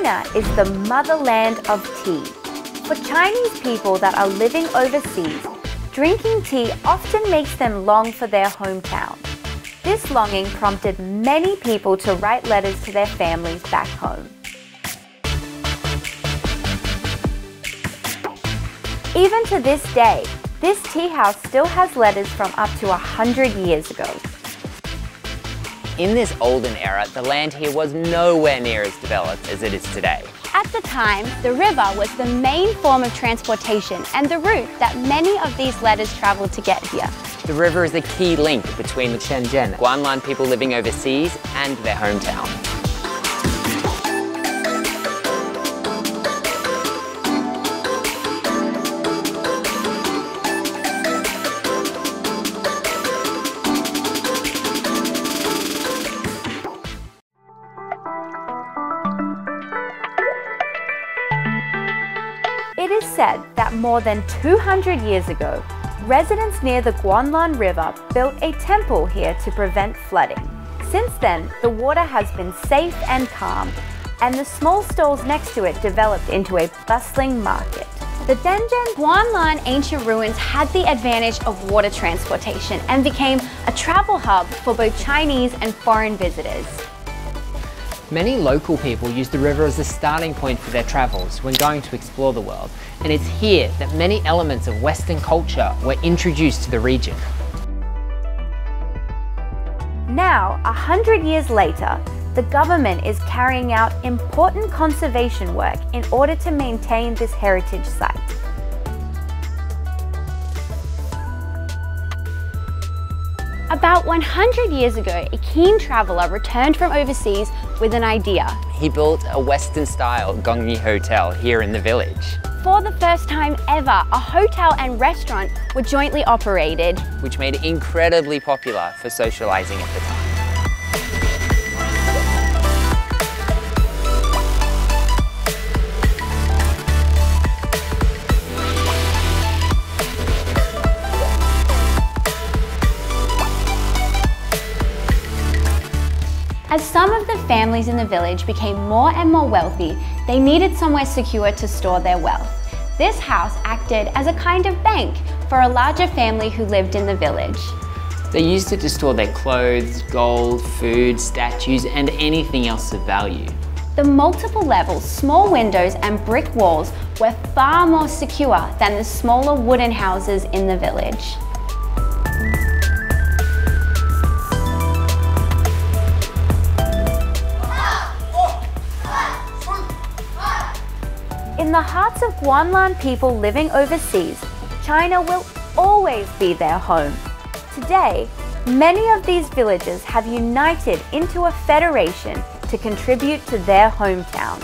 China is the motherland of tea. For Chinese people that are living overseas, drinking tea often makes them long for their hometown. This longing prompted many people to write letters to their families back home. Even to this day, this tea house still has letters from up to 100 years ago. In this olden era, the land here was nowhere near as developed as it is today. At the time, the river was the main form of transportation and the route that many of these letters traveled to get here. The river is a key link between the Shenzhen, Guanlan people living overseas and their hometown. It is said that more than 200 years ago, residents near the Guanlan River built a temple here to prevent flooding. Since then, the water has been safe and calm, and the small stalls next to it developed into a bustling market. The Shenzhen Guanlan Ancient Ruins had the advantage of water transportation and became a travel hub for both Chinese and foreign visitors. Many local people use the river as a starting point for their travels when going to explore the world, and it's here that many elements of Western culture were introduced to the region. Now, 100 years later, the government is carrying out important conservation work in order to maintain this heritage site. About 100 years ago, a keen traveller returned from overseas with an idea. He built a Western-style Gongyi hotel here in the village, For the first time ever, a hotel and restaurant were jointly operated, which made it incredibly popular for socializing at the time. As some of the families in the village became more and more wealthy, they needed somewhere secure to store their wealth. This house acted as a kind of bank for a larger family who lived in the village. They used it to store their clothes, gold, food, statues, and anything else of value. The multiple levels, small windows and brick walls were far more secure than the smaller wooden houses in the village. In the hearts of Guanlan people living overseas, China will always be their home. Today, many of these villages have united into a federation to contribute to their hometown.